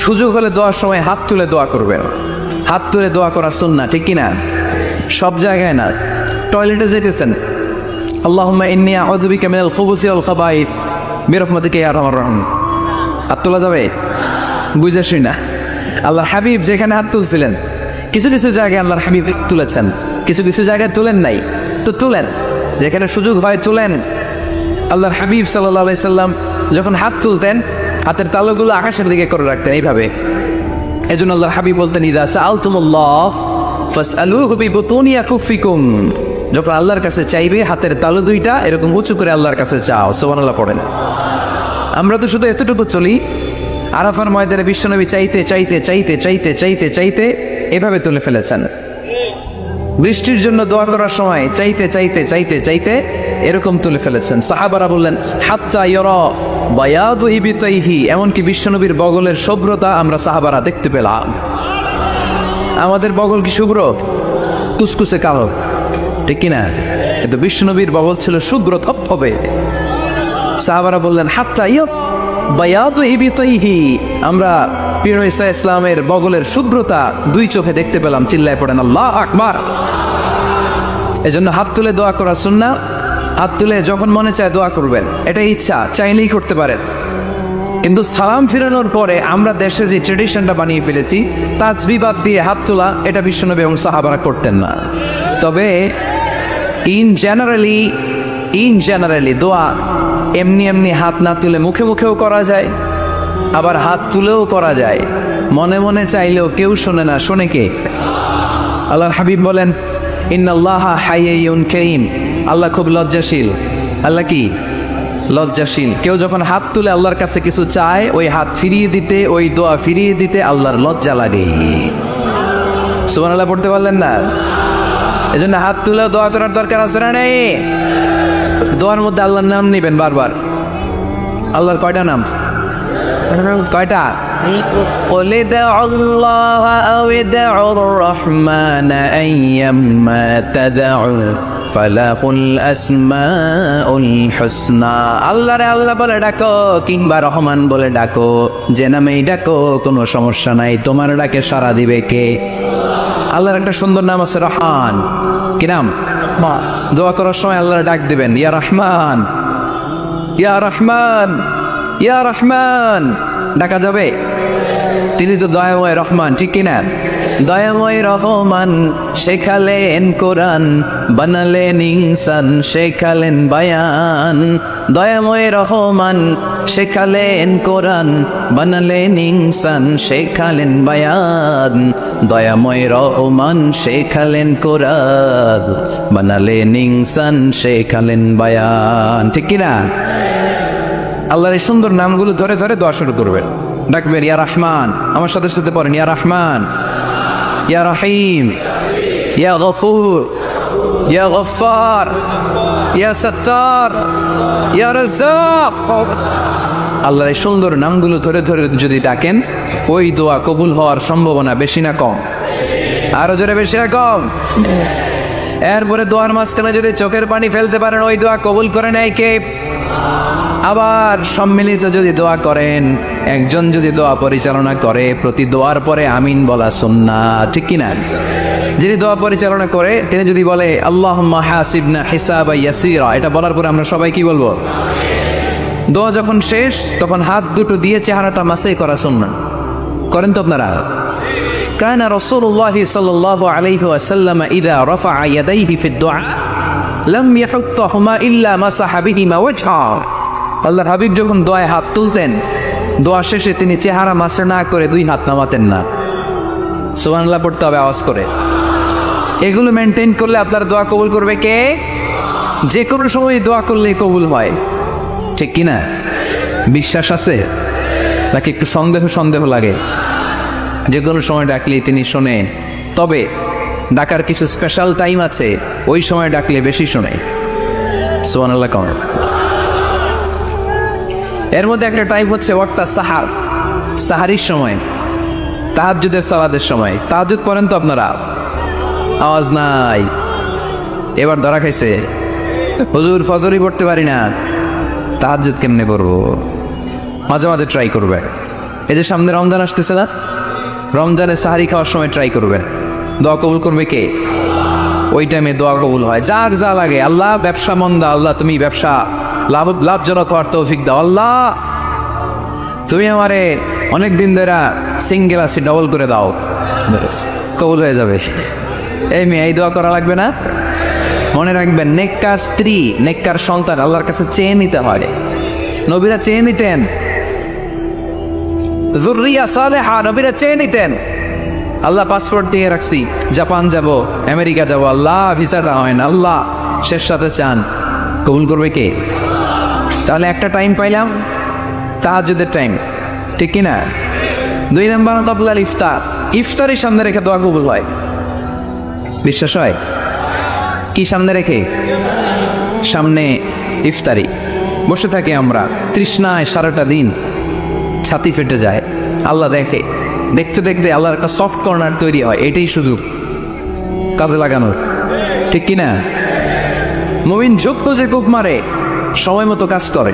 সুযোগ হলে দোয়ার সময় হাত তুলে দোয়া করবেন। হাত তুলে দোয়া করা সুন্নাহ, ঠিক কিনা? সব জায়গায় না। টয়লেটে যেতেছেন, আল্লাহুম্মা ইন্নী আউযু বিকা মিনাল খুবুসি ওয়াল খাবাইস বিরহমাতিকা ইয়া আরহামার রাহিম। হাত তোলা যাবে? বুঝাসই না। আল্লাহর হাবিব যেখানে হাত তুলছিলেন, কিছু কিছু জায়গায় আল্লাহর হাবিব তুলেছেন, কিছু কিছু জায়গায় তুলেন নাই, তো তুলেন, যেখানে সুযোগ হয় তুলেন। আল্লাহর হাবিব সাল্লাল্লাহু আলাইহি সাল্লাম যখন হাত তুলতেন, হাতের তালুগুলো আকাশের দিকে করে রাখতেন এইভাবে। এজন্য আল্লাহর হাবিব বলতেন, ইযা সাআলতুমুল্লাহ ফাসআলুহু বিবুতুনি আকুফিকুম। যখন আল্লাহর কাছে চাইবে, হাতের তালু দুইটা এরকম উঁচু করে আল্লাহর কাছে চাও। সুবহানাল্লাহ পড়েন। আমরা তো শুধু এতটুকু চলি, আরাফার ময়দানে বিশ্বনবী চাইতে চাইতে চাইতে চাইতে চাইতে চাইতে এভাবে তুলে ফেলেছেন। বৃষ্টির জন্য দোয়া করার সময় চাইতে চাইতে চাইতে চাইতে এরকম তুলে ফেলেছেন। সাহাবারা বললেন, হাত্তা ইয়ারা বায়াদু ইবতাইহি, এমনকি বিশ্বনবীর বগলের শুভ্রতা আমরা সাহাবারা দেখতে পেলাম। আমাদের বগল কি শুভ্র? কুসকুসে কালো, ঠিক কিনা? কিন্তু বিশ্বনবীর বগল ছিল শুভ্র ধবধবে। সাহাবারা বললেন, হাত্তা ইয়া বায়াদু ইবতাইহি, আমরা প্রিয় নবী সাল্লাল্লাহু আলাইহি ইসলামের বগলের শুভ্রতা দুই চোখে দেখতে পেলাম। চিল্লায় পড়েন আল্লাহু আকবার। এজন্য হাত তুলে দোয়া করা সুন্নাহ। হাত তুলে যখন মনে চায় দোয়া করবেন, এটা ইচ্ছা, চাইলেই করতে পারেন। কিন্তু সালাম ফিরানোর পরে আমরা দেশে যে ট্রেডিশনটা বানিয়ে ফেলেছি, তাসবিহ বাদ দিয়ে হাত তোলা, এটা বিশ্বনবী এবং সাহাবারা করতেন না। তবে ইন জেনারেলি দোয়া এমনি এমনি হাত না তুলে মুখে মুখেও করা যায়, আবার হাত তুলেও করা যায়। মনে মনে চাইলেও কেউ শোনে না, শোনে কে? আল্লাহর হাবিব বলেন, ইন্নাল্লাহা হাইয়্যুন কারীম, আল্লাহ খুব লজ্জাশীল। আল্লাহ কি? লজ্জাশীল। কেউ যখন হাত তুলে আল্লাহর কাছে কিছু চায়, ওই হাত ফিরিয়ে দিতে, ওই দোয়া ফিরিয়ে দিতে আল্লাহর লজ্জা লাগে। সুবহানাল্লাহ পড়তে পারলেন না? এজন্য হাত তুলে দোয়া করার দরকার আছে না নেই? দোয়ার মধ্যে আল্লাহর নাম নেবেন বারবার। আল্লাহর কয়টা নাম? কয়টা? قل ادعوا الله أو ادعوا الرحمن أيما تدعوا فله الأسماء الحسنى। আল্লাহ রে আল্লাহ বলে ডাকো, কিংবা রহমান বলে ডাকো, যে নামেই ডাকো কোনো সমস্যা নাই, তোমার ডাকে সাড়া দিবে কে? আল্লাহর একটা সুন্দর নাম আছে, রহমান। কি নাম? দোয়া করার সময় আল্লাহর ডাক দিবেন, ইয়া রহমান, ইয়া রহমান, ইয়া রহমান। ডাকা যাবে? তিনি তো দয়াময় রহমান, ঠিক কিনা? দয়াময় রহমান শেখালেন কোরআন, বানালেন ইনসান, শেখালেন বায়ান। দয়াময় রহমান শেখালেন কোরআন, বানালেন ইনসান, শেখালেন বায়ান। দয়াময় রহমান শেখালেন কোরআন, বানালেন ইনসান, শেখালেন বায়ান, ঠিক কিনা? আল্লাহর এই সুন্দর নামগুলো ধরে ধরে দোয়া শুরু করবেন। ডাকবেন, ইয়া রহমান, আমার সাথে সাথে পড়েন, ইয়া রহমান, ইয়া রহিম, ইয়া গফুর, ইয়া গফফার, ইয়া সত্তার, ইয়া রাজ্জাক। আল্লাহর এই সুন্দর নামগুলো ধরে ধরে যদি ডাকেন, ওই দোয়া কবুল হওয়ার সম্ভাবনা বেশি না কম? আরো জোরে, বেশি না কম? এরপরে দোয়ার মাঝখানে যদি চোখের পানি ফেলতে পারেন, ওই দোয়া কবুল করে নেয় কে? আবার সম্মিলিত যদি দোয়া করেন, একজন যদি দোয়া পরিচালনা করে, প্রতি দোয়ার পরে আমিন বলা সুন্নাহ, ঠিক কিনা? যিনি দোয়া পরিচালনা করে তিনি যদি বলে আল্লাহুম্মা হাসিবনা হিসাবান ইয়াসীরা, এটা বলার পরে আমরা সবাই কি বলবো? দোয়া যখন শেষ, তখন হাত দুটো দিয়ে চেহারাটা মাসাই করা সুন্নাহ। করেন তো আপনারা? কানা রাসূলুল্লাহ সাল্লাল্লাহু আলাইহি ওয়াসাল্লাম ইযা রাফা'a ইয়াদাইহি ফিদ দুআ লাম ইয়াহুত্তাহুমা ইল্লা মাসাহা বিহিমা ওয়াজহা। আল্লাহর হাবিব যখন দোয়ায় হাত তুলতেন, দোয়া শেষে তিনি চেহারা মাসে না করে দুই হাত নামাতেন না। সুবহানাল্লাহ পড়তে হবে আওয়াজ করে। এগুলো মেনটেন করলে আপনার দোয়া কবুল করবে কে? যে কোনো সময় দোয়া করলেই কবুল হয়, ঠিক কিনা? বিশ্বাস আছে নাকি একটু সন্দেহ লাগে? যে কোনো সময় ডাকলেই তিনি শোনেন, তবে ডাকার কিছু স্পেশাল টাইম আছে, ওই সময় ডাকলে বেশি শোনে। সুবহানাল্লাহ কম। এর মধ্যে একটা টাইম হচ্ছে ওয়াক্তা সাহার, সাহারির সময়, তাহাজ্জুদের সালাতের সময়। তাহাজ্জুদ পড়েন তো আপনারা? আওয়াজ নাই, এবার ধরা খাইছে। হুজুর ফজরই পড়তে পারি না, তাহাজ্জুদ কেমনে করবো? মাঝে মাঝে ট্রাই করবে। এই যে সামনে রমজান আসতেছে না, রমজানে সাহারি খাওয়ার সময় ট্রাই করবেন, দোয়া কবুল করবে কে? ওই টাইমে দোয়া কবুল হয়। যার যা লাগে, আল্লাহ ব্যবসা মন্দা, আল্লাহ তুমি ব্যবসা লাভজনক হওয়ার তৌফিক দাও, আল্লাহ তুমি আমারে অনেক দিন ধরে সিঙ্গেল আছি ডবল করে দাও, কবুল হয়ে যাবে। এই মেয়ে, এই দোয়া করা লাগবে না? মনে রাখবেন, নেককার স্ত্রী, নেককার সন্তান আল্লাহর কাছে চেয়ে নিতে হয়। নবীরা চেয়ে নিতেন, যুররিয়া সালেহা নবীরা চেয়ে নিতেন। আল্লাহ পাসপোর্ট দিয়ে রাখছি, জাপান যাব, আমেরিকা যাব, আল্লাহ ভিসাটা হয় না, আল্লাহ শেষ সাথে চান, কবুল করবে কে? তাহলে একটা টাইম পাইলাম, তাহাজ্জুদের টাইম, ঠিক কিনা? 2 নম্বর কাবলাল ইফতার, ইফতারের সামনে রেখে দোয়া কবুল হয়। বিশ্বাস হয়? কি সামনে রেখে? সামনে ইফতারি বসে থাকি আমরা, তৃষ্ণায় সারাটা দিন, ছাতি ফেটে যায়, আল্লাহ দেখে, দেখতে দেখতে আল্লাহর একটা সফট কর্নার তৈরি হয়। এটাই সুযোগ কাজে লাগানোর, ঠিক কিনা? মুমিন ঝোঁক যে কুপ মারে, সময় মতো কাজ করে,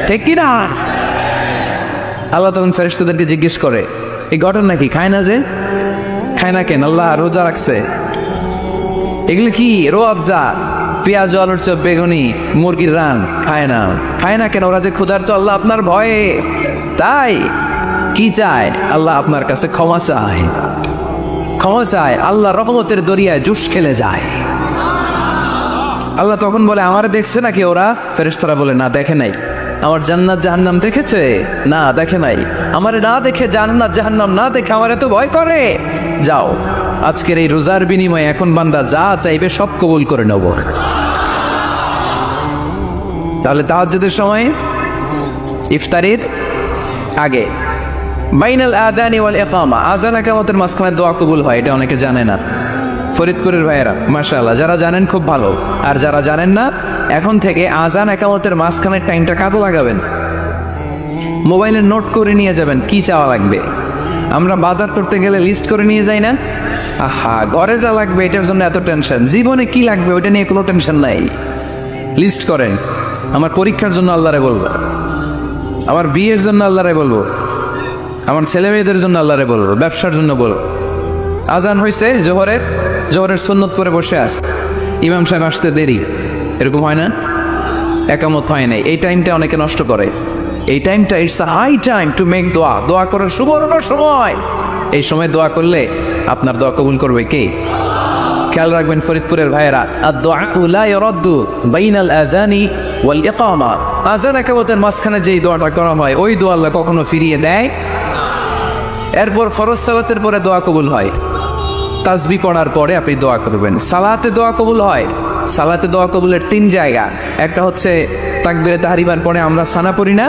ঠিক কিনা? আল্লাহ তখন ফেরেশতাদেরকে জিজ্ঞেস করে, এই ঘটনা কি? খায় না যে, খায় না কেন? আল্লাহ রোজা রাখছে, এগুলো কি? রোয়াবজা, পেঁয়াজ, আলুর চপ, বেগুনি, মুরগির রান, খায় না। খায় না কেন? ওরা যে ক্ষুধার্ত, আল্লাহ আপনার ভয়ে। তাই কি চায়? আল্লাহ আপনার কাছে ক্ষমা চায়, ক্ষমা চায়, আল্লাহ রহমতের দরিয়ায় জুস খেলে যায়। আল্লাহ তখন বলে, আমারে দেখছে নাকি ওরা? ফেরেশতারা বলে, না দেখে নাই। আমার জান্নাত জাহান্নাম দেখেছে? না দেখে নাই। আমারে না দেখে, জান্নাত জাহান্নাম না দেখে আমার এত ভয় করে। যাও, আজকের এই রোজার বিনিময়ে এখন বান্দা যা চাইবে সব কবুল করে নেব। তাহলে তাহাজ্জুদের সময়, ইফতারির আগে, বাইনাল আযানি ওয়াল ইকামা, আযান ইকামতের মাঝখানে দোয়া কবুল হয়। এটা অনেকে জানে না। ফরিদপুরের ভাইয়েরা মাশাআল্লাহ, যারা জানেন খুব ভালো, আর যারা জানেন না, এখন থেকে আযান ইকামতের মাঝখানের টাইমটা কাজে লাগাবেন। মোবাইলে নোট করে নিয়ে যাবেন কি চাওয়া লাগবে। আমরা বাজার করতে গেলে লিস্ট করে নিয়ে যাই না? আহা, ঘরে যা লাগবে এটার জন্য এত টেনশন, জীবনে কি লাগবে ওইটা নিয়ে কোনো টেনশন নাই। লিস্ট করেন, আমার পরীক্ষার জন্য আল্লাহরে বলবো, আমার বিয়ের জন্য আল্লাহরে বলবো, আমার ছেলে মেয়েদের জন্য আল্লাহরে বলবো, ব্যবসার জন্য বলবো। আজান হয়েছে জোহরের সুন্নত করে বসে আছে, ইমাম সাহেব আসতে দেরি, এরকম হয় না? একামত হয় নাই, এই টাইমটা অনেকে নষ্ট করে। এই টাইমটা it's a high time to make দোয়া, দোয়া করার সুবর্ণ সময়। এই সময় দোয়া করলে আপনার দোয়া কবুল করবে কে? খেয়াল রাখবেন ফরিদপুরের ভাইয়েরা, আদ-দুআউ লা ইউরাদ্দু বাইনাল আযানি ওয়াল ইকামা, আযান ইকামতের মাঝখানে যেই দোয়াটা করা হয় ওই দোয়া আল্লাহ কখনো ফিরিয়ে দেয়। এরপর ফরজ সালাতের পরে দোয়া কবুল হয়, তাসবিহ পড়ার পরে আপনি দোয়া করবেন। সালাতে দোয়া কবুল হয়, সালাতে দোয়া কবুলের 3 জায়গা। একটা হচ্ছে তাকবীরে তাহরিমার পরে আমরা সানা পড়ি না,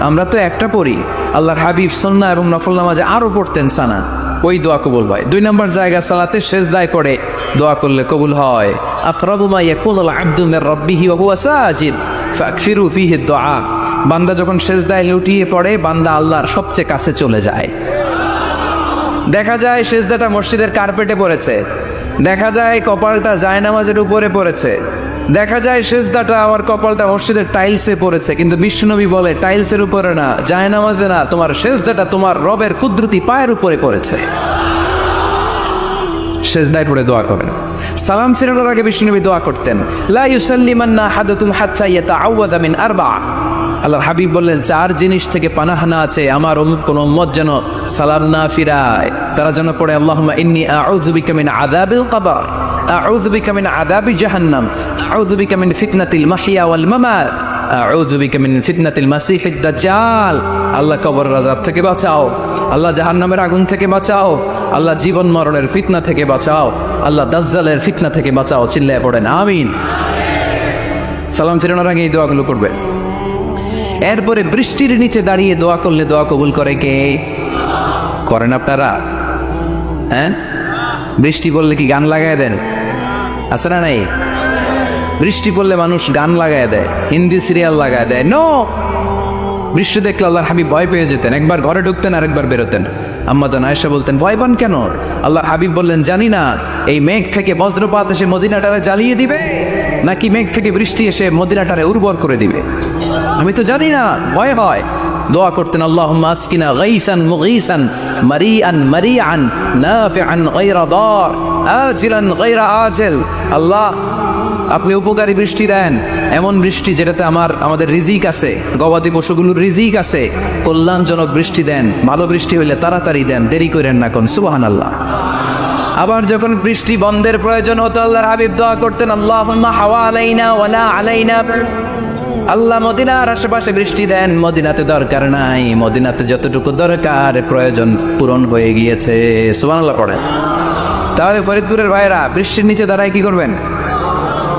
আমরা তো একটা পড়ি, আল্লাহর হাবিব সুন্নাহ এবং নফল নামাজে আরো পড়তেন সানা, ওই দোয়া কবুল হয়। 2 নম্বর জায়গা, সালাতে সেজদায় পড়ে দোয়া করলে কবুল হয়। আকরাবু মা ইয়াকুনুল আবদু মির রাব্বিহি ওয়া হুয়া সাজিদ ফাকফিরু ফীহি দুআ, বান্দা যখন সেজদায় লুটিয়ে পড়ে বান্দা আল্লাহর সবচেয়ে কাছে চলে যায়। দেখা যায় সেজদাটা মসজিদের কার্পেটে পড়েছে, দেখা যায় কপালটা জায়নামাজের উপরে পড়েছে, দেখা যায় সেজদাটা আমার কপালটা মসজিদের টাইলসে পড়েছে, কিন্তু বিশ্বনবী বলে টাইলসের উপরে না, জায়নামাজে না, তোমার সেজদাটা তোমার রবের কুদরতি পায়ের উপরে পড়েছে। সেজদায় পড়ে দোয়া করেন। সালাম ফেরানোর আগে বিশ্বনবী দোয়া করতেন, লা ইউসাল্লিমান্না আহাদুকুম হাত্তা ইয়াতাআওয়াযা মিন আরবা। আল্লাহর হাবিব বললেন 4 জিনিস থেকে পানাহানা আছে, আমার কোন উম্মত যেন সালাম না ফিরায়। তারা যেন পড়ে, আল্লাহুম্মা ইন্নী আউযু বিকা মিন আযাবিল কবর, আউযু বিকা মিন আযাবি জাহান্নাম, আউযু বিকা মিন ফিতনাতিল মাহইয়া ওয়াল মামাত, আউযু বিকা মিন ফিতনাতিল মাসিহিদ দাজ্জাল। আল্লাহ কবরের আযাব থেকে বাঁচাও, আল্লাহ জাহান্নামের আগুন থেকে বাঁচাও, আল্লাহ জীবন মরণের ফিতনা থেকে বাঁচাও, আল্লাহ দাজ্জালের ফিতনা থেকে বাঁচাও। চিল্লায়ে পড়েন আমিন। সালাম ফেরানোর আগে এই দোয়াগুলো করবেন। এরপরে বৃষ্টির নিচে দাঁড়িয়ে দোয়া করলে দোয়া কবুল করে কে? করেন আপনারা? হ্যাঁ, বৃষ্টি পড়লে কি গান লাগায় দেন? আছে না নাই? বৃষ্টি পড়লে মানুষ গান লাগায় দেয়, হিন্দি সিরিয়াল লাগায় দেয়। নো, বৃষ্টি দেখলে আল্লাহর হাবিব ভয় পেয়ে যেতেন, একবার ঘরে ঢুকতেন আরেকবার বেরোতেন। আম্মা জান আয়েশা বলতেন, ভয় পান কেন? আল্লাহর হাবিব বললেন, জানি না এই মেঘ থেকে বজ্রপাত এসে মদিনাটারে জ্বালিয়ে দিবে নাকি মেঘ থেকে বৃষ্টি এসে মদিনাটারে উর্বর করে দিবে, আমি তো জানি না, ভয় হয়। দোয়া করতেন, আল্লাহুম্মা আসকিনা গাইসান মুগীসান মারিআন মারিআন নাফিআন গায়রা দার আজিলান গায়রা আজিল। আল্লাহ, আপনি উপকারী বৃষ্টি দেন, এমন বৃষ্টি যেটাতে আমাদের রিজিক আছে, গবাদি পশুগুলোর রিজিক আছে, কল্যাণজনক বৃষ্টি দেন, ভালো বৃষ্টি হইলে তাড়াতাড়ি দেন, দেরি করেন না কোন। সুবহানাল্লাহ। আবার যখন বৃষ্টি বন্ধের প্রয়োজন হতো, আল্লাহর হাবিব দোয়া করতেন, আল্লাহুম্মা হাওয়া আলাইনা ওয়ালা আলাইনা। আল্লাহ মদিনার আশেপাশে বৃষ্টি দেন, মদিনাতে দরকার নাই, মদিনাতে যতটুকু দরকার প্রয়োজন পূরণ হয়ে গিয়েছে। সুবহানাল্লাহ পড়েন। তাহলে ফরিদপুরের ভাইরা বৃষ্টির নিচে দাঁড়ায় কি করবেন?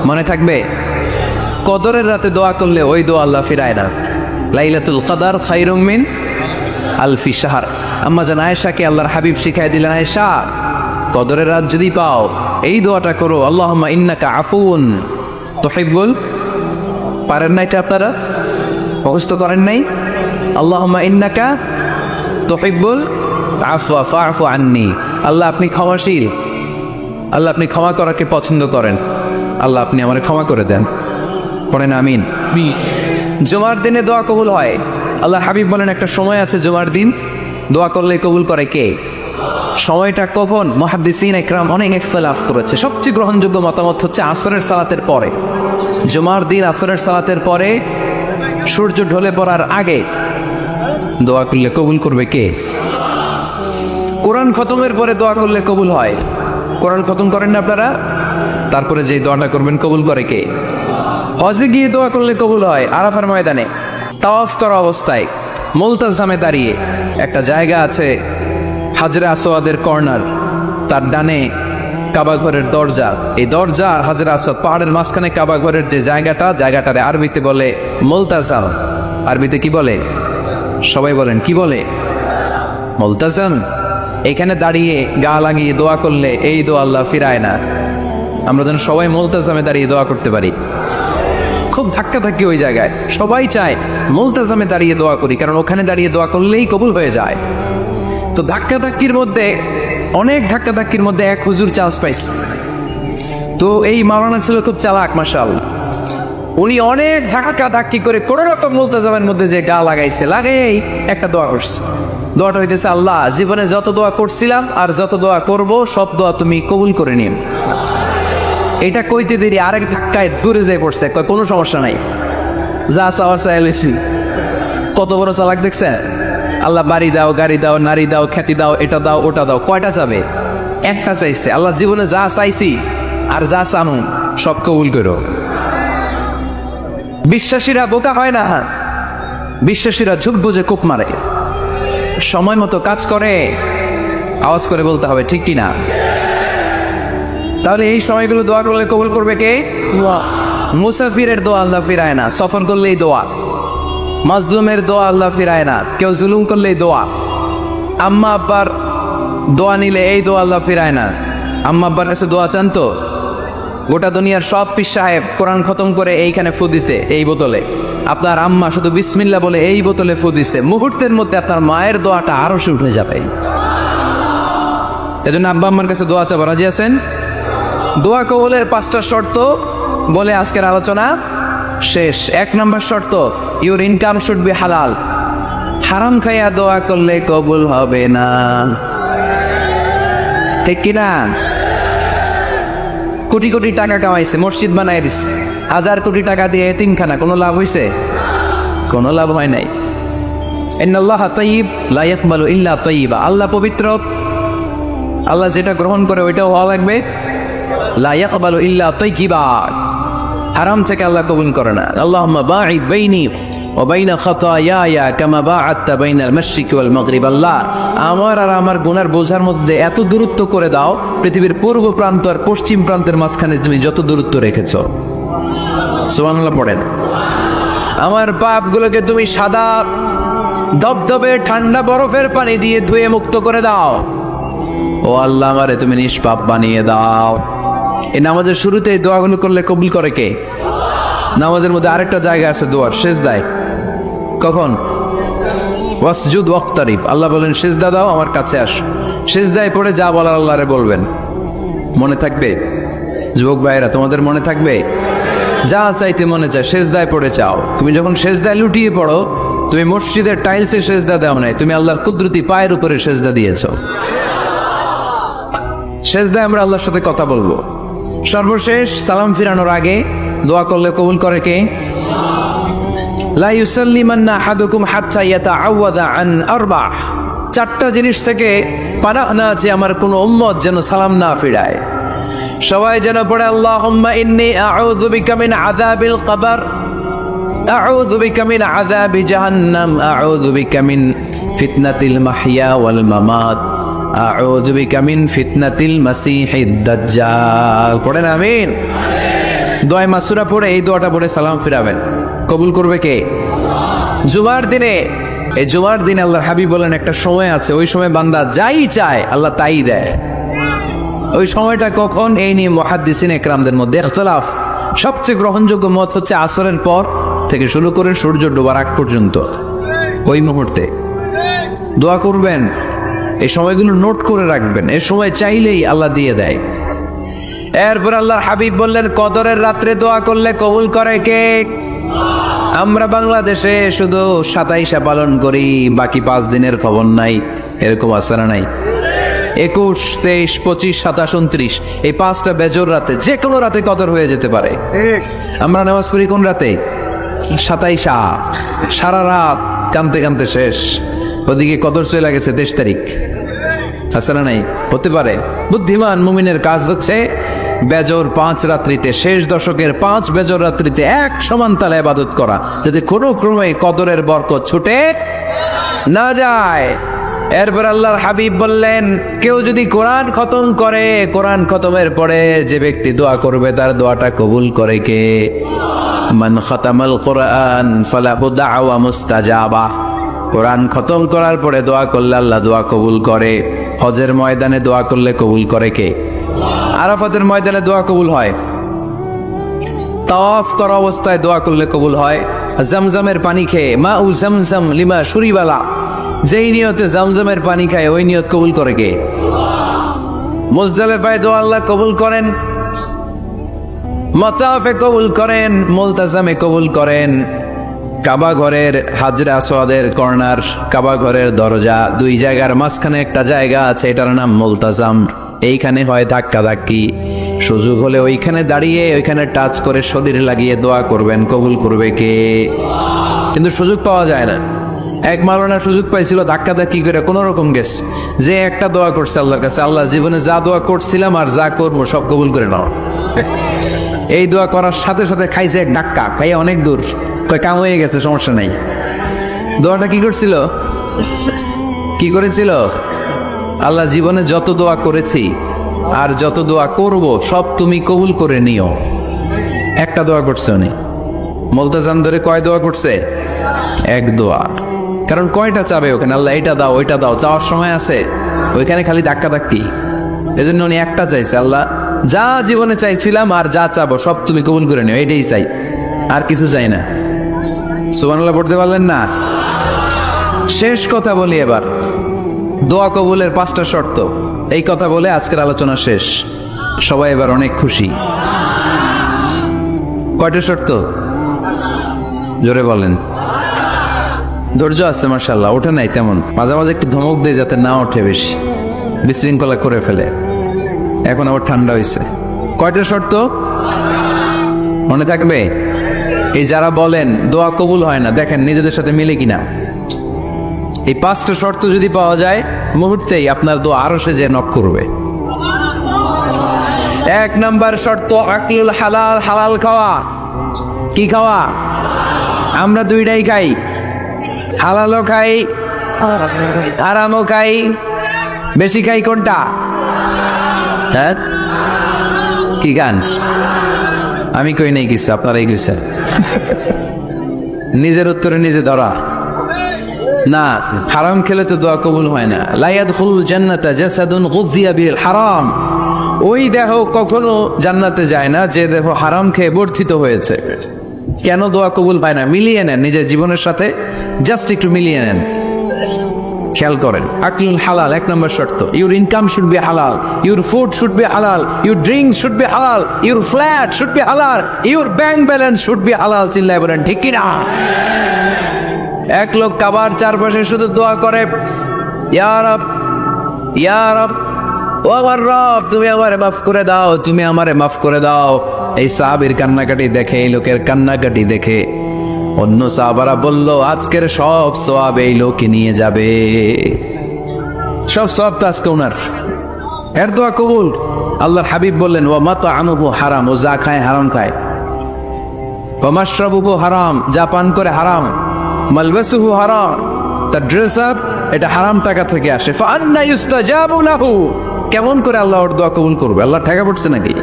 মনে থাকবে, কদরের রাতে দোয়া করলে ওই দোয়া আল্লাহ ফিরায় না। লাইলাতুল কদর খায়রুম মিন আলফি শাহর। আম্মা জান আয়েশাকে আল্লাহর হাবিব শিখাই দিলেন, আয়েশা, কদরের রাত যদি পাও এই দোয়াটা করো, আল্লাহুম্মা ইন্নাকা আফুন তুহিব্বুল। পারেন না এটা? আপনারা মুখস্থ করেন নাই? আল্লাহুম্মা ইন্নাকা তুহিব্বুল আফওয়া ফা'ফু আন্নি। আল্লাহ আপনি ক্ষমাশীল, আল্লাহ আপনি ক্ষমা করাকে পছন্দ করেন, আল্লাহ আপনি আমারে ক্ষমা করে দেন। পড়েন আমিন। জুমার দিনে দোয়া কবুল হয়। আল্লাহ হাবিব বলেন, একটা সময় আছে জুমার দিন দোয়া করলে কবুল করে কে? সময়টা কখন? মুহাদ্দিসিন ইকরাম অনেক ইখতিলাফ করেছে। সবচেয়ে গ্রহণযোগ্য মতামত হচ্ছে আসরের সালাতের পরে। জুমার দিন আসরের সালাতের পরে সূর্য ঢলে পড়ার আগে দোয়া করলে কবুল করবে কে? কোরআন খতমের পরে দোয়া করলে কবুল হয়। কোরআন খতম করেন না আপনারা? তারপরে যে দোয়াটা করবেন কবুল করে কে? হজে গিয়ে দোয়া করলে কবুল হয়। আরাফার ময়দানে তাওয়াফ করা অবস্থায় মুলতাজামে দাঁড়িয়ে, একটা জায়গা আছে হাজরে আসওয়াদের কর্নার, তার ডানে কাবা ঘরের দরজা, এই দরজা আর হাজরে আসওয়াদ, পাহাড়ের মাঝখানে কাবা ঘরের যে জায়গাটারে আরবিতে বলে মুলতাজাম। আরবিতে কি বলে? সবাই বলেন, কি বলে? মুলতাজাম। এখানে দাঁড়িয়ে গা লাগিয়ে দোয়া করলে এই দোয়া আল্লাহ ফিরায় না। আমরা যেন সবাই মুলতাজামে দাঁড়িয়ে দোয়া করতে পারি। খুব ধাক্কা ধাক্কি ওই জায়গায়, সবাই চায় মুলতাজামে দাঁড়িয়ে দোয়া করি, কারণ ওখানে দাঁড়িয়ে দোয়া করলেই কবুল হয়ে যায়। তো ধাক্কা ধাক্কির মধ্যে, অনেক ধাক্কা ধাক্কির মধ্যে এক হুজুর চান্স পাইছে। তো এই মাওলানা ছিল খুব চালাক, মাশাআল্লাহ। উনি অনেক ধাক্কা ধাক্কি করে কোন রকম মুলতাজামের মধ্যে যে গা লাগাইছে, লাগাই একটা দোয়া করছে। দোয়াটা হইতেছে, আল্লাহ, জীবনে যত দোয়া করছিলাম আর যত দোয়া করব সব দোয়া তুমি কবুল করে নিন। এটা কইতে দেরি আরেক ধাক্কায় দূরে যাই পড়ছে, কোনো সমস্যা নাই, যা চাওয়ার চাই লইছি। কত বড় চালাক দেখছে! আল্লাহ বাড়ি দাও, গাড়ি দাও, নারী দাও, খ্যাতি দাও, এটা দাও, ওটা দাও। কয়টা চাবে? একটা চাইছে। আল্লাহ, জীবনে যা চাইছি আর যা চানু সব কবুল করো। বিশ্বাসীরা বোকা হয় না, বিশ্বাসীরা ঝুঁক বুঝে কূপ মারে, সময় মতো কাজ করে। আওয়াজ করে বলতে হবে, ঠিক কিনা? তাহলে এই সময়গুলো দোয়া করলে কবুল করবে কে? মুসাফিরের দোয়া আল্লাহ ফিরায় না, সফর করলেই দোয়া। মাজলুমের দোয়া আল্লাহ ফিরায় না, কেউ জুলুম করলেই দোয়া। আম্মা আব্বার দোয়া নিলে এই দোয়া আল্লাহ ফিরায় না। আম্মা আব্বার কাছে দোয়া চান তো? গোটা দুনিয়ার সব পীর সাহেব কোরআন খতম করে এইখানে ফু দিছে এই বোতলে, আপনার আম্মা শুধু বিসমিল্লাহ বলে এই বোতলে ফু দিছে, মুহূর্তের মধ্যে আপনার মায়ের দোয়াটা আরশে উঠে যাবে। এজন্য আব্বা আম্মার কাছে দোয়া চাবো, রাজি আছেন? দোয়া কবুলের 5টা শর্ত বলে আজকের আলোচনা শেষ। 1 নম্বর শর্ত, ইউর ইনকাম শুড বি হালাল। হারাম খাইয়া দোয়া করলে কবুল হবে না, ঠিক কিনা? কোটি কোটি টাকা কামাইছে, মসজিদ বানাই দিচ্ছে, 1000 কোটি টাকা দিয়ে এতিমখানা, কোনো লাভ হয়েছে? কোনো লাভ হয় নাই। ইন্নাল্লাহা তাইয়্যিব লা ইয়াকবালু ইল্লা তাইয়্যিবা। আল্লাহ পবিত্র, আল্লাহ যেটা গ্রহণ করে ওইটাও হওয়া লাগবে। লা ইয়াকবালু ইল্লা তাইয়্যিবা। হারাম থেকে আল্লাহ কবুল করে না। আল্লাহুম্মা বাঈদ বাইনি ওয়া বাইনা খাতায়ায়া কামা বাআদতা বাইনাল মাশরিকি ওয়াল মাগরিব। আল্লাহ, আমার আর আমার গুনার বোঝার মধ্যে এত দূরত্ব করে দাও, পৃথিবীর পূর্ব প্রান্ত আর পশ্চিম প্রান্তের মাঝখানে তুমি যত দূরত্ব রেখেছো। সুবহানাল্লাহ পড়েন। আমার পাপগুলোকে তুমি সাদা ধবধবে ঠান্ডা বরফের পানি দিয়ে ধুয়ে মুক্ত করে দাও। ও আল্লাহ, আমারে তুমি নিষ্পাপ বানিয়ে দাও। এই নামাজের শুরুতে এই দোয়াগুলো করলে কবুল করে কে? নামাজের মধ্যে আরেকটা জায়গা আছে দোয়ার, সেজদায়। কখন? ওয়াসজুদ ওয়াক্তারিব। আল্লাহ বলেন সেজদা দাও, আমার কাছে আসো। সেজদায় পড়ে যা বলার আল্লাহরে বলবেন। মনে থাকবে? যুবক ভাইরা, তোমাদের মনে থাকবে? যা চাইতে মনে চায় সেজদায় পড়ে চাও। তুমি যখন সেজদায় লুটিয়ে পড়ো, তুমি মসজিদের টাইলসে সেজদা দাও নাই, তুমি আল্লাহর কুদরতি পায়ের উপরে সেজদা দিয়েছো। সেজদায় আমরা আল্লাহর সাথে কথা বলবো। সর্বশেষ সালাম ফিরানোর আগে দোয়া করলে কবুল করে কে? লা ইউসাল্লিমান্না আহাদুকুম হাত্তা ইয়াতাআওয়াযা আন আরবা'। চারটা জিনিস থেকে পানাহ না যে আমার কোনো উম্মত যেন সালাম না ফিরায়। সবাই যেন পড়ে আল্লাহুম্মা ইন্নী আউযু বিকা মিন আযাবিল কবর, আউযু বিকা মিন আযাবি জাহান্নাম, আউযু বিকা মিন ফিতনাতিল মাহইয়া ওয়াল মামাত, আউযু বিকা মিন ফিতনাতিল মাসিহিদ দাজ্জাল। পড়েন আমিন। দোয়া মাসুরা পড়ে এই দোয়াটা পড়ে সালাম ফিরাবেন। কবুল করবে কে? জুমার দিনে, এই জুমার দিনে আল্লাহর হাবিব বলেন একটা সময় আছে, ওই সময় বান্দা যাই চায় আল্লাহ তাই দেয়। ওই সময়টা কখন? এই নিয়ে মুহাদ্দিসিন ইকরামদের মধ্যে ইখতিলাফ। সবচেয়ে গ্রহণযোগ্য মত হচ্ছে আসরের পর থেকে শুরু করে সূর্য ডোবার আগ পর্যন্ত, ওই মুহূর্তে দোয়া করবেন। এই সময়গুলো নোট করে রাখবেন, এই সময় চাইলেই আল্লাহ দিয়ে দেয়। এরপর আল্লাহর হাবিব বললেন কদরের রাত্রে দোয়া করলে কবুল করে কে? আমরা বাংলাদেশে শুধু 27 পালন করি, বাকি 5 দিনের খবর নাই। এরকম আছে না নাই? 21, 23, 25, 27, 29 এই 5টা বেজোর রাতে, যে কোনো রাতে কদর হয়ে যেতে পারে। আমরা নামাজ পড়ি কোন রাতে? 27। সারা রাত কামতে কামতে শেষ, ওদিকে কদর চলে গেছে 23 তারিখ। আছে না নাই? হতে পারে। বুদ্ধিমান মুমিনের কাজ হচ্ছে বেজর 5 রাত্রিতে, শেষ দশকের 5 বেজর রাত্রিতে এক সমান তালে ইবাদত করা, যাতে কোনো ক্রমে কদরের বরকত ছুটে না যায়। এরপর আল্লাহর হাবিব বললেন কেউ যদি কোরআন খতম করে, কোরআন খতমের পরে যে ব্যক্তি দোয়া করবে তার দোয়াটা কবুল করে কে? মান খাতামাল কোরআন ফালাহু দাওয়া মুস্তাজাবা। কোরআন খতম করার পরে দোয়া করলে আল্লাহ দোয়া কবুল করে। হজের ময়দানে দোয়া করলে কবুল করে কে? আরাফাতের ময়দানে দোয়া কবুল হয়। তাওয়াফ করা অবস্থায় দোয়া করলে কবুল হয়। জামজামের পানি খেয়ে, মা উ জামজাম লিমা শুরিবালা, যেই নিয়তে জামজামের পানি খায় ওই নিয়ত কবুল করে কে? মুজদালিফায় দোয়া আল্লাহ কবুল করেন, মাতাফে কবুল করেন, মুলতাজামে কবুল করেন। কাবা ঘরের হাজরা আসওয়াদের কর্নার, কাবা ঘরের দরজা, 2 জায়গার মাঝখানে একটা জায়গা আছে, এটার নাম মুলতাজাম। এইখানে হয় ধাক্কা ধাক্কি, সুযোগ হলে ওইখানে দাঁড়িয়ে ওইখানে টাচ করে শরীর লাগিয়ে দোয়া করবেন, কবুল করবে কে? কিন্তু সুযোগ পাওয়া যায় না। এক মাওলানা সুযোগ পাইছিল ধাক্কা ধাক্কি করে কোন রকম গেছে, যে একটা দোয়া করছে আল্লাহর কাছে, আল্লাহ জীবনে যা দোয়া করছিলাম আর যা করবো সব কবুল করে নাও। এই দোয়া করার সাথে সাথে খাইছে এক ধাক্কা, খাইয়ে অনেক দূর, কয় কাম হয়ে গেছে, সমস্যা নাই। দোয়াটা কি করছিল? কি করেছিল? আল্লাহ জীবনে যত দোয়া করেছি আর যত দোয়া করব সব তুমি কবুল করে নিও। একটা দোয়া করছে উনি। মুলতাজাম ধরে কয় দোয়া করছে? এক দোয়া। কারণ কয়টা চাবে ওখানে? আল্লাহ এটা দাও ওইটা দাও, চাওয়ার সময় আছে? ওইখানে খালি ধাক্কা ধাক্কি। এজন্য উনি একটা চাইছে, আল্লাহ যা জীবনে চাইছিলাম আর যা চাবো সব তুমি কবুল করে নিও, এটাই চাই, আর কিছু চাই না। সুবহানাল্লাহ পড়তে পারলেন না? শেষ কথা বলি এবার, দোয়া কবুলের 5টা শর্ত। এই কথা বলে আজকের আলোচনা শেষ। সবাই এবার অনেক খুশি। কয়টা শর্ত? জোরে বলেন। ধৈর্য আছে মাশাআল্লাহ, ওঠে নাই তেমন, মাঝে মাঝে একটু ধমক দেয় যাতে না ওঠে, বেশি বিশৃঙ্খলা করে ফেলে। এখন আবার ঠান্ডা হয়েছে। কয়টা শর্ত মনে থাকবে? এই যারা বলেন দোয়া কবুল হয় না, দেখেন নিজেদের সাথে মিলে কিনা। এই 5টা শর্ত যদি পাওয়া যায়, মুহূর্তেই আপনার দোয়া আরশে যে নক করবে। 1 নাম্বার শর্ত আকলুল হালাল, হালাল খাওয়া। কি খাওয়া? আমরা 2টাই খাই, হালালও খাই আরামও খাই। বেশি খাই কোনটা? হ্যাঁ কি গান? আমি কই নাই কিছু, আপনারাই কইছেন। নিজের উত্তরে নিজে ধরা না। হারাম খেলে তো দোয়া কবুল হয় না। লা ইয়াদখুলুল জান্নাতা জাসাদুন গুযিয়া বিল হারাম। ওই দেহ কখনো জান্নাতে যায় না যে দেহ হারাম খেয়ে বর্ধিত হয়েছে। কেন দোয়া কবুল হয় না? মিলিয়ে নেন নিজের জীবনের সাথে, জাস্ট একটু মিলিয়ে নেন, খেয়াল করেন। আকলুল হালাল 1 নম্বর শর্ত। ইউর ইনকাম শুড বি হালাল, ইউর ফুড শুড বি হালাল, ইউর ড্রিঙ্ক শুড বি হালাল, ইউর ফ্ল্যাট শুড বি হালাল, your bank balance should be হালাল। চিল্লায় বলেন ঠিক কিনা? এক লোক কাবার চারপাশে শুধু দোয়া করে, ইয়া রব, ইয়া রব, ও আমার রব, তুমি আমারে মাফ করে দাও, তুমি আমারে মাফ করে দাও। এই সাহাবীর কান্নাকাটি দেখে, এই লোকের কান্নাকাটি দেখে অন্য সাহাবারা বলল, আজকের সব সওয়াব এই লোকই নিয়ে যাবে, সব সওয়াব তো আজকে ওনার। এর দোয়া কবুল। আল্লাহর হাবিব বললেন, ওয়া মাতআমুহু হারাম, ও যা খায় হারাম খায়, ওয়া মাশরাবুহু হারাম, যা পান করে হারাম, মালবাসুহু হারাম, তার ড্রেস আপ এটা হারাম টাকা থেকে আসে। ফাআন্না ইউস্তাজাবু লাহু, কেমন করে আল্লাহ ওর দোয়া কবুল করবে? আল্লাহ ঠেকা পড়ছে নাকি?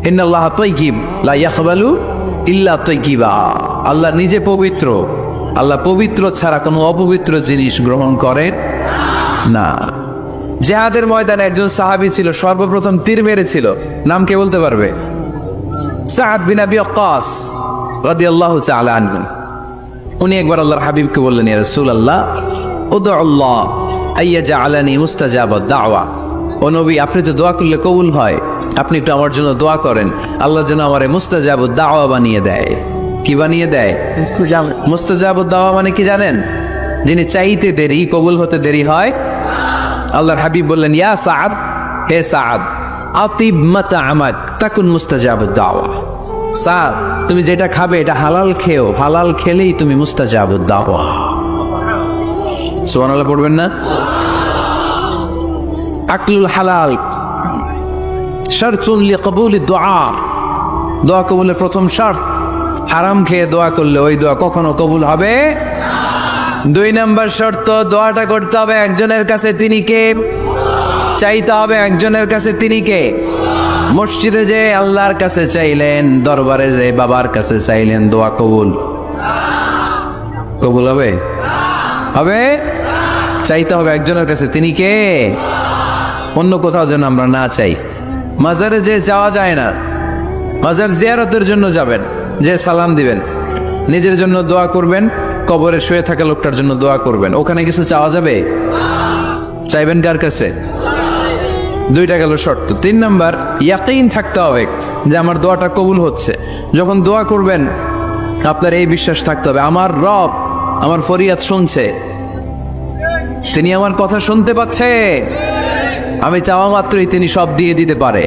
ইন্নাল্লাহা তাইয়্যিব লা ইয়াকবালু ইল্লা তাইয়্যিবা, আল্লাহ নিজে পবিত্র, আল্লাহ পবিত্র ছাড়া কোনো অপবিত্র জিনিস গ্রহণ করেন না। জিহাদের ময়দানে একজন সাহাবী ছিল, সর্বপ্রথম তীর মেরেছিল, নাম কে বলতে পারবে? সাআদ বিন আবি ওয়াক্কাস রাদিয়াল্লাহু তাআলা আনহু। উনি একবার আল্লাহর হাবিবকে বললেন, ইয়া রাসূলুল্লাহ, উদউল্লাহ আইয়াজআলানি মুস্তাজাবাদ দাওয়া, ও নবী, আপনি তো দোয়া করলে কবুল হয়, আপনি একটু আমার জন্য দোয়া করেন, আল্লাহ যেন আমারে মুস্তাজাবুদ দাওয়া বানিয়ে দেয়। কি বানিয়ে দেয়? মুস্তাজাবুদ দাওয়া মানে কি জানেন? যিনি চাইতে দেরি, কবুল হতে দেরি হয়। আল্লাহর হাবিব বললেন, ইয়া সাআদ, হে সাআদ, আতিব মাতআমাক তাকুন মুস্তাজাবুদ দাওয়া। সাআদ, তুমি যেটা খাবে এটা হালাল খেও, হালাল খেলেই তুমি মুস্তাজাবুদ দাওয়া। সুবহানাল্লাহ পড়বেন না? আকলুল হালাল শারতুন লিকবুলি দুআ, দোয়া কবুলের প্রথম শর্ত। হারাম খেয়ে দোয়া করলে ওই দোয়া কখনো কবুল হবে। 2 নম্বর শর্ত, দোয়াটা করতে হবে একজনের কাছে, তিনি কে? চাইতে হবে একজনের কাছে, তিনি কে? মসজিদে যে আল্লাহর কাছে চাইলেন, দরবারে যে বাবার কাছে চাইলেন, দোয়া কবুল কবুল হবে? হবে? চাইতে হবে একজনের কাছে, তিনি কে? অন্য কোথাও যেন আমরা না চাই। মাজারে যে যাওয়া যায় না, মাজার জিয়ারতের জন্য যাবেন, যে সালাম দিবেন, নিজের জন্য দোয়া করবেন, কবরে শুয়ে থাকা লোকটার জন্য দোয়া করবেন, ওখানে কিছু চাওয়া যাবে? চাইবেন কার কাছে? 2টা গেল শর্ত। 3 নাম্বার, ইয়াকিন থাকতে হবে যে আমার দোয়াটা কবুল হচ্ছে। যখন দোয়া করবেন আপনার এই বিশ্বাস থাকতে হবে, আমার রব আমার ফরিয়াদ শুনছে, তিনি আমার কথা শুনতে পাচ্ছে, আমি চাওয়া মাত্রই তিনি সব দিয়ে দিতে পারে,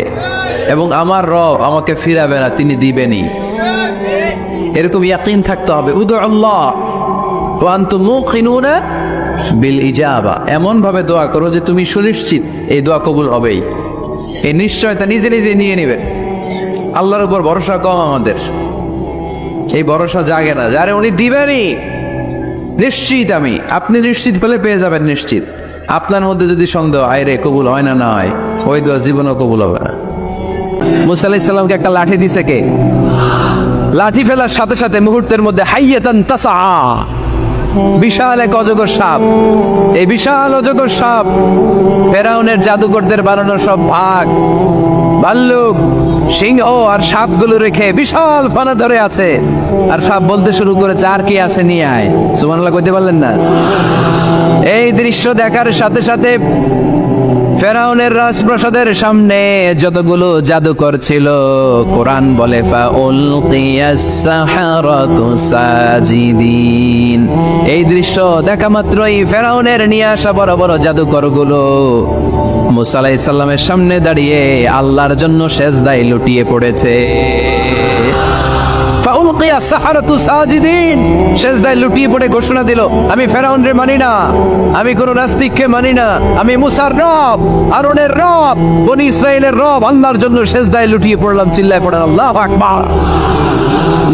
এবং আমার রব আমাকে ফিরাবে না, তিনি দিবেনই। এরকম ইয়াকিন থাকতে হবে। উদুল্লাহ ওয়া আনতুম মুকিনুনা বিল ইজাবা, এমন ভাবে দোয়া করো যে তুমি সুনিশ্চিত এই দোয়া কবুল হবেই। এই নিশ্চয়তা নিজে নিজে নিয়ে নেবেন। আল্লাহর উপর ভরসা কম আমাদের, এই ভরসা জাগে না, যারে উনি দিবেনই নিশ্চিত আমি, আপনি নিশ্চিত হলে পেয়ে যাবেন নিশ্চিত। আপনার মধ্যে যদি সন্দেহ, হায় রে কবুল হয় না, না হয়, ওই দোয়া জীবনও কবুল হবে না। মুসা আলাইহিস সালামকে একটা লাঠি দিছে কে? লাঠি ফেলার সাথে সাথে মুহূর্তের মধ্যে হাইয়াতান তাসা, বিশাল এক অজগর সাপ। এই বিশাল অজগর সাপ ফেরাউনের জাদুকরদের বানানো সব ভাগ, ভাল্লুক, সিংহ আর সাপগুলো রেখে বিশাল ফানা ধরে আছে। আর সাপ বলতে শুরু করেছে, আর কি আছে নিয়ে আয়। সুবহানাল্লাহ কইতে পারলেন না? এই দৃশ্য দেখার সাথে সাথে ফেরাউনের রাজপ্রাসাদের সামনে যতগুলো জাদুকর ছিল, কোরআন বলে ফাউলকিয়াস সাহারাতু সাজিদিন, এই দৃশ্য দেখা মাত্রই ফেরাউনের নিয়ে আসা বড় বড় জাদুকরগুলো মুসা আলাইহিস সালামের সামনে দাঁড়িয়ে আল্লাহর জন্য সেজদায় লুটিয়ে পড়েছে। ফাউলকিয়াস সাহারাতু সাজিদিন, সেজদায় লুটিয়ে পড়ে ঘোষণা দিল, আমি ফেরাউনরে মানি না, আমি কোন নাস্তিককে মানি না, আমি মুসার রব, হারুনের রব, বনি ইসরাইলের রব, আল্লাহর জন্য সেজদায় লুটিয়ে পড়লাম। চিল্লায় পড়েন আল্লাহু আকবার।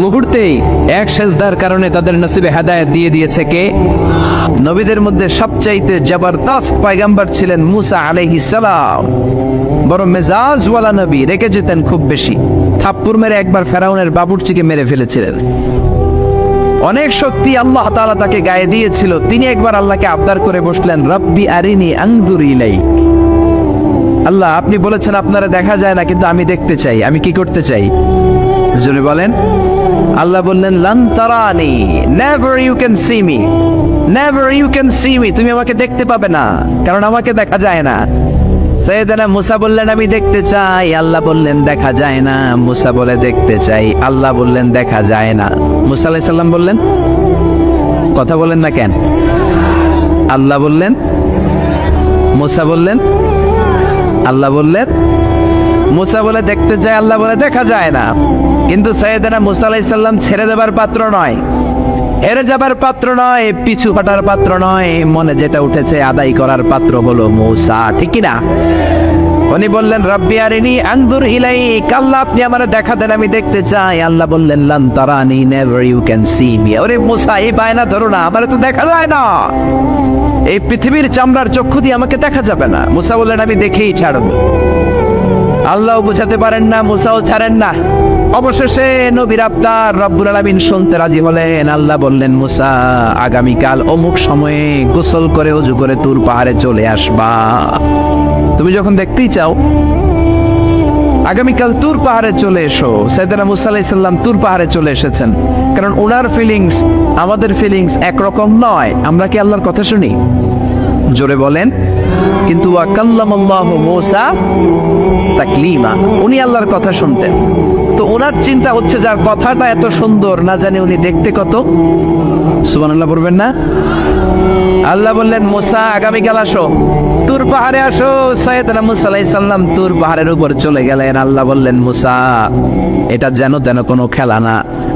মুহূর্তেই এক সেজদার কারণে তাদের নসিবে হেদায়েত দিয়ে দিয়েছে কে? নবীদের মধ্যে সবচাইতে জবরদস্ত পয়গম্বর ছিলেন মুসা আলাইহিস সালাম। বড় মেজাজওয়ালা নবী, রেখে যেতেন খুব বেশি। থাপ্পড় মেরে একবার ফেরাউনের বাবুর্চিকে মেরে ফেলেছিলেন। অনেক শক্তি আল্লাহ তাআলা তাকে গায়ে দিয়েছিল। তিনি একবার আল্লাহকে আবদার করে বসলেন, রব্বি আরিনি আনজুর ইলাইক, আল্লাহ আপনি বলেছেন আপনারা দেখা যায় না, কিন্তু আমি দেখতে চাই, আমি কি করতে চাই? জোরে বলেন। আল্লাহ বললেন, লান তারানি, never you can see me, never you can see me, তুমি আমাকে দেখতে পাবে না, কারণ আমাকে দেখা যায় না। সাইয়েদনা মুসা বললেন, আমি দেখতে চাই। আল্লাহ বললেন, দেখা যায় না। মুসা বলে, দেখতে চাই। আল্লাহ বললেন, দেখা যায় না। মুসা আলাইহিস সালাম বললেন, কথা বলেন না কেন? আল্লাহ বললেন, মুসা বললেন, আল্লাহ বললেন, মুসা বলে দেখতে চায়, আল্লাহ বলে দেখা যায় না। কিন্তু সাইয়েদনা মুসা আলাইহিস সালাম ছেড়ে দেবার পাত্র নয়, হেরে যাবার পাত্র নয়, পিছু হটার পাত্র নয়, মনে যেটা উঠেছে আদায় করার পাত্র হলো মুসা, ঠিক কি না? উনি বললেন রব্বি আরিনি আনজুর ইলাইক, আল্লাহ আপনি আমারে দেখা দেন, আমি দেখতে চাই। আল্লাহ বললেন লান তারানি, never you can see me. ওরে মুসা, এই বায়না ধরো না, আমারে তো দেখা যায় না, এই পৃথিবীর চামড়ার চক্ষু দিয়ে আমাকে দেখা যাবে না। মুসা বললেন আমি দেখেই ছাড়ব। আল্লাহ বুঝাতে পারেন না, মুসাও ছাড়েন না। অবশেষে নবীর আবদার রব্বুল আলামিন শুনতে রাজি হলেন। আল্লাহ বললেন মুসা, আগামীকাল অমুক সময়ে গোসল করে ওযু করে তুর পাহাড়ে চলে আসবা। তুমি যখন দেখতেই চাও আগামীকাল তুর পাহাড়ে চলে এসো। সাইয়েদনা মুসা আলাইহিস সালাম তুর পাহাড়ে চলে এসেছেন, কারণ ওনার ফিলিংস আমাদের ফিলিংস একরকম নয়। আমরা কি আল্লাহর কথা শুনি? জোরে বলেন। কিন্তু ওয়া কাল্লামাল্লাহু মুসা তাকলিমা, উনি আল্লাহর কথা শুনতেন। তো ওনার চিন্তা হচ্ছে যার কথাটা এত সুন্দর, না জানি উনি দেখতে কত। সুবহানাল্লাহ বলবেন না? আল্লাহ বললেন মুসা আগামীকাল আসো, তুর পাহাড়ে আসো। সাইয়েদনা মুসা আলাইহিস সালাম তুর পাহাড়ের উপর চলে গেলেন। আল্লাহ বললেন মুসা, এটা যেন তেন কোনো খেলা না।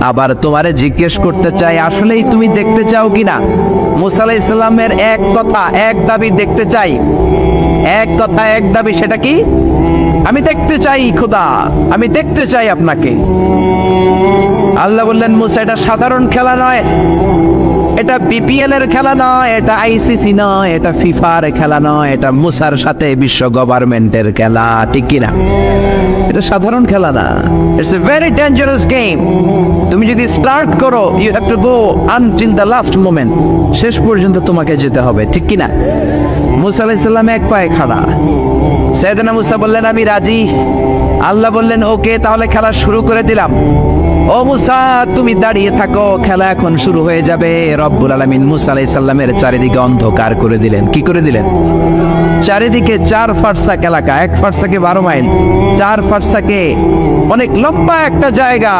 আবার তোমারে জিজ্ঞেস করতে চাই, আসলেই তুমি দেখতে চাও কিনা? মুসা আলাইহিস সালামের এক কথা এক দাবি, দেখতে চাই। এক কথা এক দাবি, সেটা কি? আমি দেখতে চাই খোদা, আমি দেখতে চাই আপনাকে। আল্লাহ বললেন মুসা, এটা সাধারণ খেলা নয়, এটা বিপিএল এর খেলা নয়, এটা আইসিসি নয়, এটা ফিফার খেলা নয়, এটা মুসার সাথে বিশ্ব গভর্নমেন্টের খেলা, ঠিক কিনা? এটা সাধারণ খেলা না, it's a very dangerous game. তুমি যদি স্টার্ট করো, you have to go until the last moment, শেষ পর্যন্ত তোমাকে যেতে হবে, ঠিক কিনা? মুসা আলাইহিস সালাম এক পায়ে খাড়া। সাইয়েদনা মুসা বললেন আমি রাজি। আল্লাহ বললেন ওকে, তাহলে খেলা শুরু করে দিলাম। ও মুসা, তুমি দাঁড়িয়ে থাকো, খেলা এখন শুরু হয়ে যাবে। রব্বুল আলামিন মুসা আলাইহিস সালামের চারিদিকে অন্ধকার করে দিলেন। কি করে দিলেন? চারিদিকে 4 ফারসাক এলাকা, 1 ফারসাকে 12 মাইল, 4 ফারসাকে অনেক লম্বা একটা জায়গা,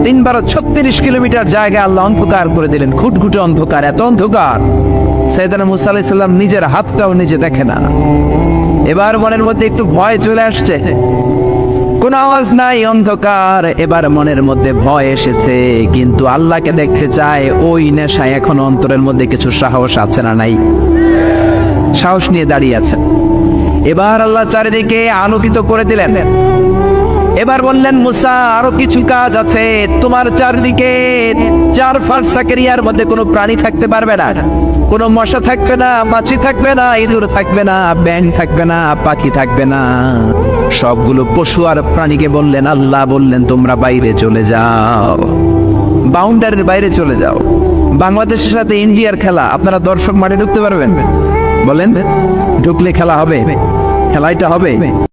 3 × 36 কিলোমিটার জায়গা আল্লাহ অন্ধকার করে দিলেন। খুটখুটে অন্ধকার, এত অন্ধকার সাইয়েদনা মুসা আলাইহিস সালাম নিজের হাতটাও নিজে দেখে না। এবার মনের মধ্যে একটু ভয় চলে আসছে, কোন আওয়াজ নাই, অন্ধকার। এবার মনের মধ্যে ভয় এসেছে, কিন্তু আল্লাহকে দেখতে চায়। ওই নেশায় এখন অন্তরের মধ্যে কিছু সাহস আছে না নাই? সাহস নিয়ে দাঁড়িয়ে আছে। এবার আল্লাহ চারিদিকে আলোকিত করে দিলেন। এবার বললেন মুসা, আরো কিছু কাজ আছে। তোমার চারদিকে 4 ফারসাক এরিয়ার মধ্যে কোনো প্রাণী থাকতে পারবে না, কোনো মশা থাকবে না, মাছি থাকবে না, ইঁদুর থাকবে না, ব্যাঙ থাকবে না, পাখি থাকবে না। সবগুলো পশু আর প্রাণীকে বললেন, আল্লাহ বললেন তোমরা বাইরে চলে যাও, বাউন্ডারির বাইরে চলে যাও। বাংলাদেশের সাথে ইন্ডিয়ার খেলা, আপনারা দর্শক মাঠে ঢুকতে পারবেন? বলেন, ঢুকলে খেলা হবে? খেলাটা হবে?